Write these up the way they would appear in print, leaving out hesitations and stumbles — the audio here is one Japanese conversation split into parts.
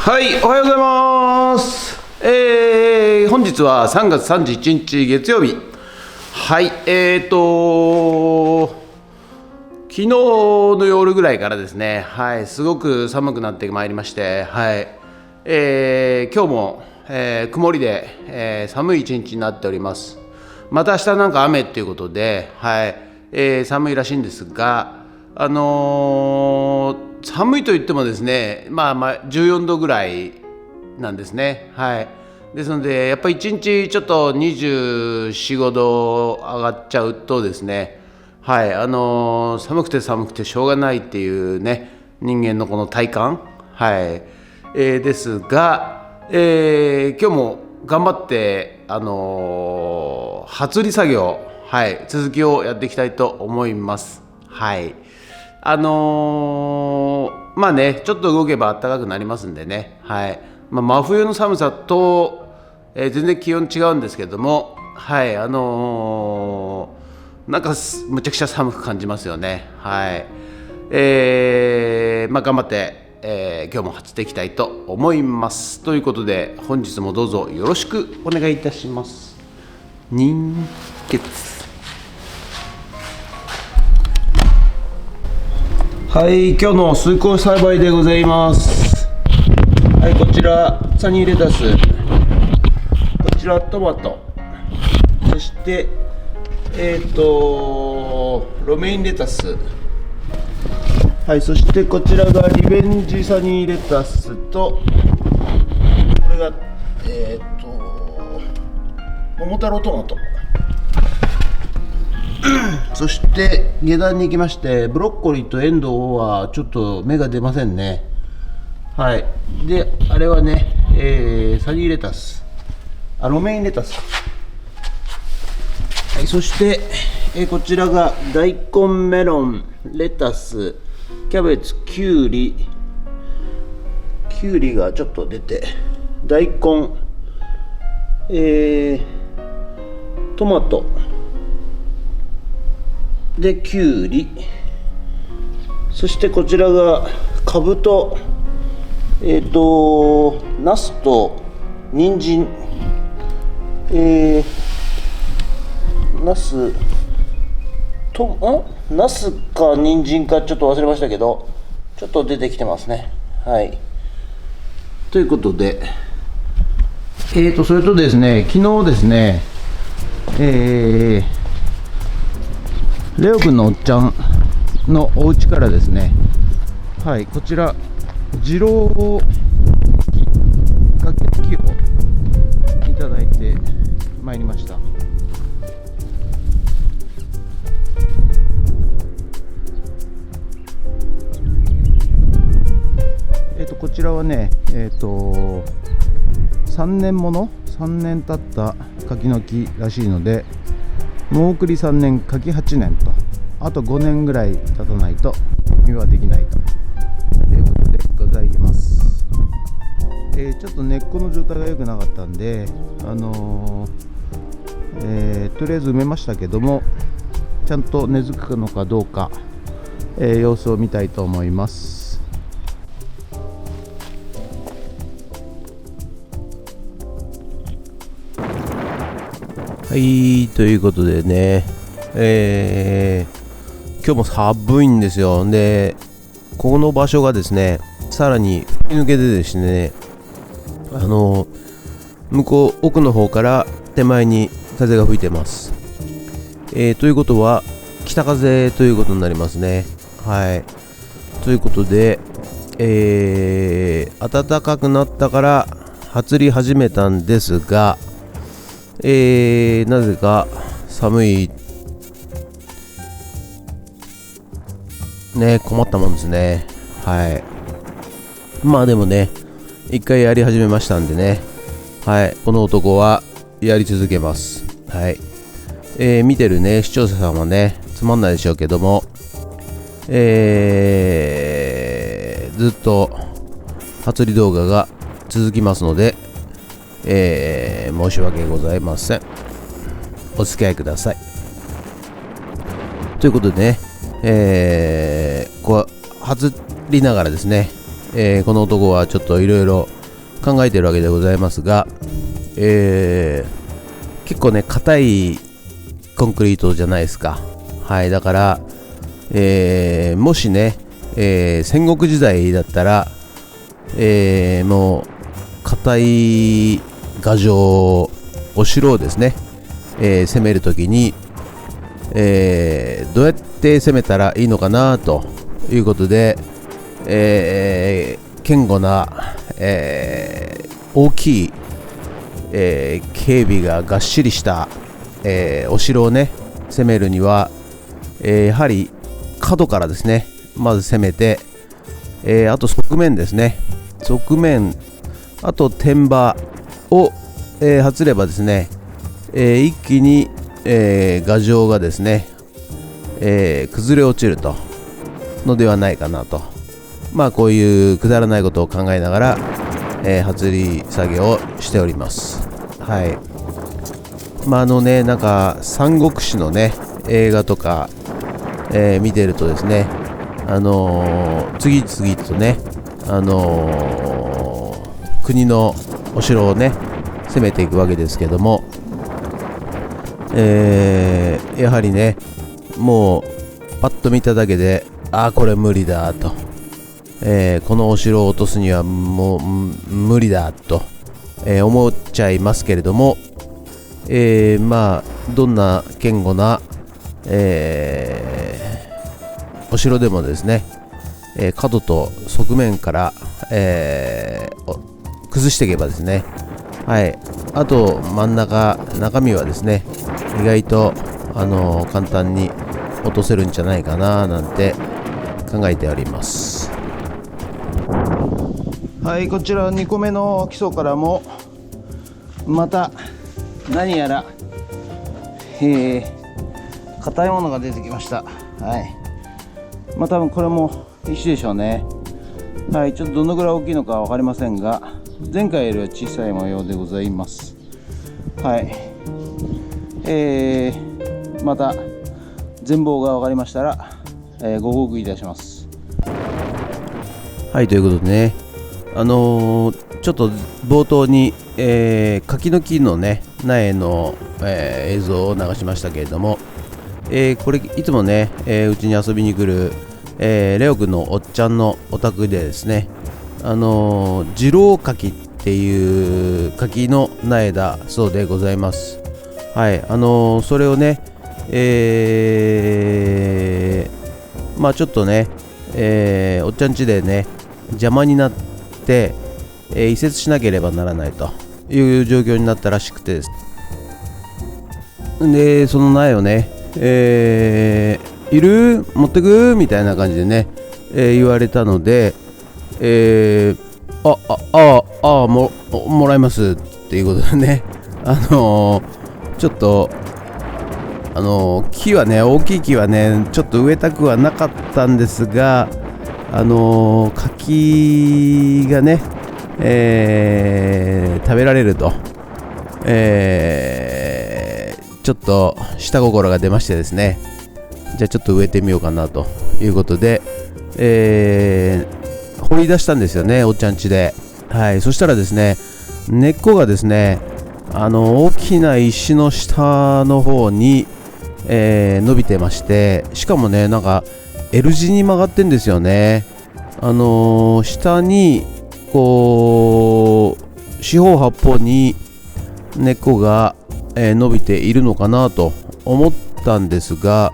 はい、おはようございます。本日は3月31日月曜日。はい、昨日の夜ぐらいからですね、はい、すごく寒くなってまいりまして、はい、今日も、曇りで、寒い一日になっております。また明日なんか雨っていうことで、はい、寒いらしいんですが、寒いといってもですね、14度ぐらいなんですね。はい。ですので、やっぱり1日ちょっと24、5度上がっちゃうとですね、はい、寒くて寒くてしょうがないっていうね、人間のこの体感、はい、ですが、今日も頑張って、初売り作業、はい、続きをやっていきたいと思います。はい。まあね、ちょっと動けば暖かくなりますんでね、はい。真冬の寒さと、全然気温違うんですけども、はい、なんかむちゃくちゃ寒く感じますよね。はい。頑張って、今日も張っていきたいと思います。ということで、本日もどうぞよろしくお願いいたします。人血。はい、今日の水耕栽培でございます。はい、こちらサニーレタス、こちらトマト、そしてロメインレタス、はい、そしてこちらがリベンジサニーレタスと、これが桃太郎トマト、そして下段に行きまして、ブロッコリーとエンドウはちょっと芽が出ませんね。はい。で、あれはね、サニーレタス、ロメインレタス。はい、そして、こちらが大根、メロン、レタス、キャベツ、キュウリがちょっと出て、大根、トマトでキュウリ、そしてこちらがカブとナスと人参、ナスか人参かちょっと忘れましたけど、ちょっと出てきてますね。はい。ということで、それとですね、昨日ですね、レオ君のおっちゃんのお家からですね、はい、こちら二郎柿をいただいてまいりました。こちらはね、3年経った柿の木らしいので、もう送り3年、柿8年と、あと5年ぐらい経たないと実はできないということでございます。ちょっと根っこの状態が良くなかったんで、とりあえず埋めましたけども、ちゃんと根付くのかどうか、様子を見たいと思います。はい、ということでね、今日も寒いんですよ。で、この場所がですね、さらに吹き抜けでですね、向こう奥の方から手前に風が吹いてます。ということは北風ということになりますね。はい。ということで、暖かくなったから初売り始めたんですが、なぜか寒いね、困ったもんですね。はい。まあでもね、一回やり始めましたんでね、はい、この男はやり続けます。はい。見てるね視聴者さんはね、つまんないでしょうけども、ずっと初売り動画が続きますので、申し訳ございません。お付き合いください。ということでね、初売りながらですね、この男はちょっといろいろ考えてるわけでございますが、結構ね硬いコンクリートじゃないですか。はい、だから、もしね、戦国時代だったら、もう硬い牙城お城をですね、攻めるときに、どうやって攻めたらいいのかなということで、堅固な、大きい、警備ががっしりした、お城をね攻めるには、やはり角からですねまず攻めて、あと側面ですね、側面、あと天場を、張ればですね、一気に、牙城がですね、崩れ落ちるとのではないかなと、こういうくだらないことを考えながら、発り作業をしております。はい。なんか三国志のね映画とか、見てるとですね、次々とね、国のお城をね攻めていくわけですけども、やはりねもうパッと見ただけでこれ無理だと、このお城を落とすにはもう無理だと、思っちゃいますけれども、どんな堅固な、お城でもですね、角と側面から、崩していけばですね、はい、あと真ん中中身はですね意外と簡単に落とせるんじゃないかななんて考えております。はい、こちら2個目の基礎からもまた何やら硬いものが出てきました。はい、多分これも石でしょうね。はい、ちょっとどのぐらい大きいのか分かりませんが、前回よりは小さい模様でございます。はい、また全貌が分かりましたら、ご報告いたします。はい、ということでね、ちょっと冒頭に、柿の木のね苗の、映像を流しましたけれども、これいつもね、うちに遊びに来る、レオ君のおっちゃんのお宅でですね、次郎柿っていう柿の苗だそうでございます。はい、それをね、ちょっとね、おっちゃん家でね邪魔になって、移設しなければならないという状況になったらしくてです。でその苗をね、いる持ってくみたいな感じでね、言われたので、もらいますっていうことでね、ちょっと木はね大きい木はねちょっと植えたくはなかったんですが、柿がね、食べられると、ちょっと下心が出ましてですね、じゃあちょっと植えてみようかなということで、掘り出したんですよね、おっちゃん家で。はい、そしたらですね根っこがですね大きな石の下の方に、伸びてまして、しかもねなんか L 字に曲がってんですよね。下にこう四方八方に根っこが、伸びているのかなと思ったんですが、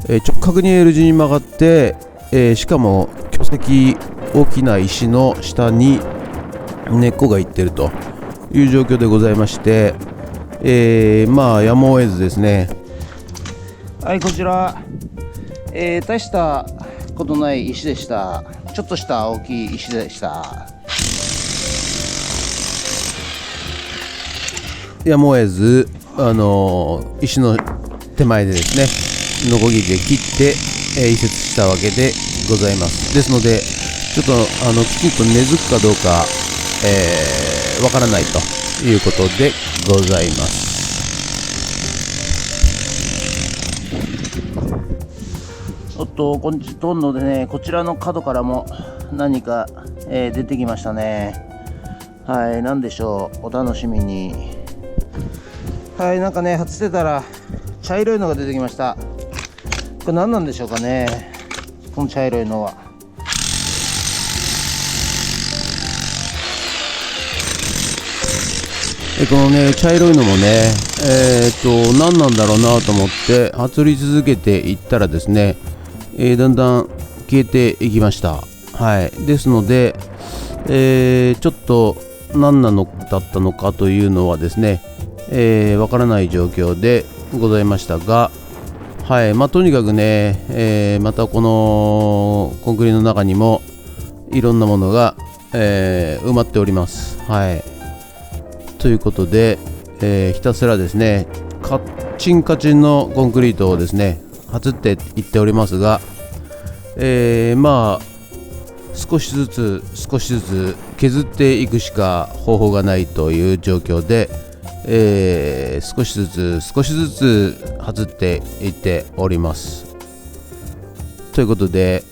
直角に L 字に曲がって、しかも巨石大きな石の下に根っこがいってるという状況でございまして、やむを得ずですね、はい、こちら、大したことない石でした。ちょっとした大きい石でした。やむを得ず、石の手前でですねノコギリで切って、移設したわけでございます。ですのでちょっときちんと根付くかどうかわからないということでございます。今度でねこちらの角からも何か、出てきましたね。はい、なんでしょう、お楽しみに。はい、なんかね、外してたら茶色いのが出てきました。これ何なんでしょうかね、この茶色いのは。このね、茶色いのもね、何なんだろうなと思って外り続けていったらですね、だんだん消えていきました。はい、ですので、ちょっと何なのだったのかというのはですね、わからない状況でございましたが、はい、とにかくね、またこのコンクリの中にもいろんなものが、埋まっております。はい、ということで、ひたすらですね、カッチンカチンのコンクリートをですね、外っていっておりますが、少しずつ削っていくしか方法がないという状況で、少しずつ外っていっております。ということで、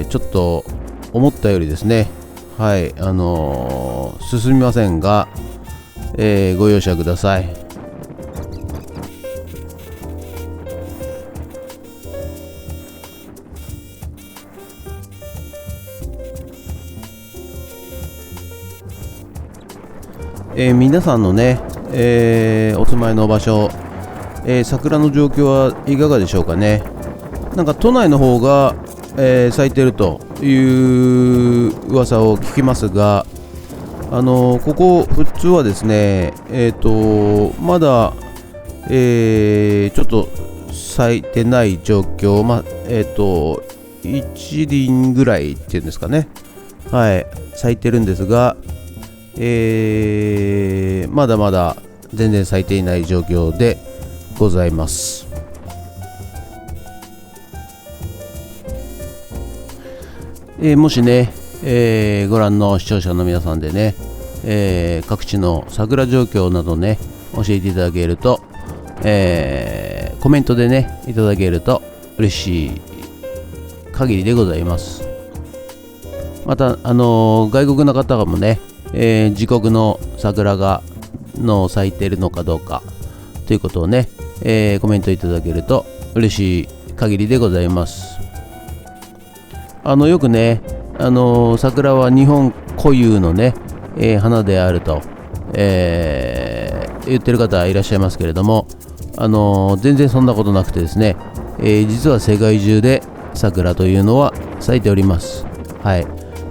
ちょっと思ったよりですね、はい、進みませんが、ご容赦ください。皆さんのね、お住まいの場所、桜の状況はいかがでしょうかね。なんか都内の方が、咲いてるという噂を聞きますが、ここ普通はですね、まだ、ちょっと咲いてない状況、1輪ぐらいっていうんですかね、はい、咲いてるんですが、まだまだ全然咲いていない状況でございます。もしね、ご覧の視聴者の皆さんでね、各地の桜状況などね教えていただけると、コメントでねいただけると嬉しい限りでございます。また外国の方もね、自国の桜が咲いているのかどうかということをね、コメントいただけると嬉しい限りでございます。よくね、桜は日本固有のね、花であると、言ってる方いらっしゃいますけれども、全然そんなことなくてですね、実は世界中で桜というのは咲いております。はい、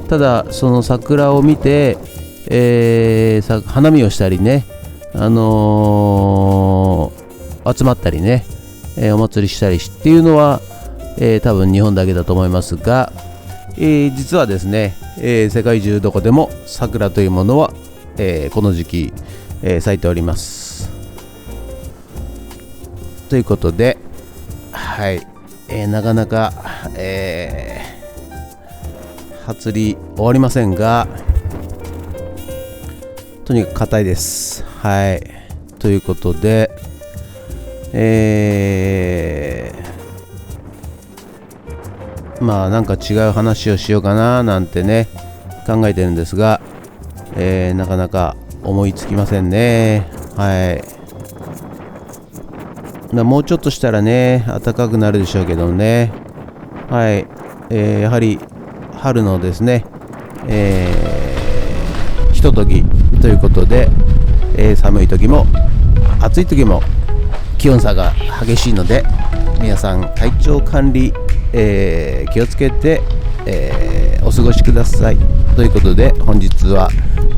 ただその桜を見て、花見をしたりね、集まったりね、お祭りしたりっていうのは、多分日本だけだと思いますが、実はですね、世界中どこでも桜というものは、この時期、咲いております。ということで、はい、なかなか、初り終わりませんが、とにかく硬いです。はい、ということで、なんか違う話をしようかななんてね考えてるんですが、なかなか思いつきませんね。はい、もうちょっとしたらね暖かくなるでしょうけどね。はい、やはり春のですね、ひとときということで、寒い時も暑い時も気温差が激しいので、皆さん体調管理、気をつけて、お過ごしください。ということで本日は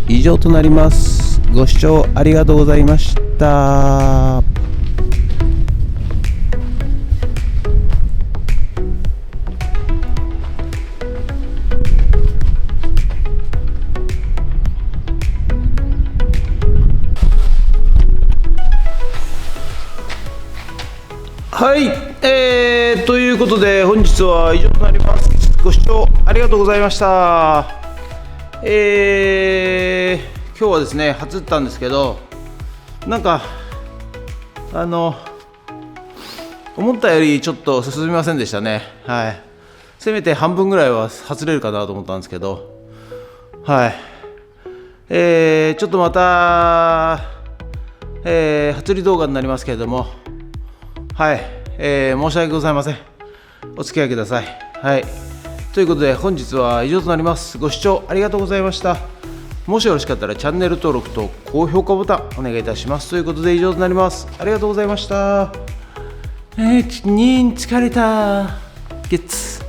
以上となります。ご視聴ありがとうございました。はい、ということで本日は以上となります。ご視聴ありがとうございました。今日はですね初打ったんですけど、なんか思ったよりちょっと進みませんでしたね。はい、せめて半分ぐらいは外れるかなと思ったんですけど、はい。ちょっとまた、初売り動画になりますけれども、はい、申し訳ございません。お付き合いください。はい。ということで、本日は以上となります。ご視聴ありがとうございました。もしよろしかったらチャンネル登録と高評価ボタンお願いいたします。ということで以上となります。ありがとうございました。疲れた。ゲッツ。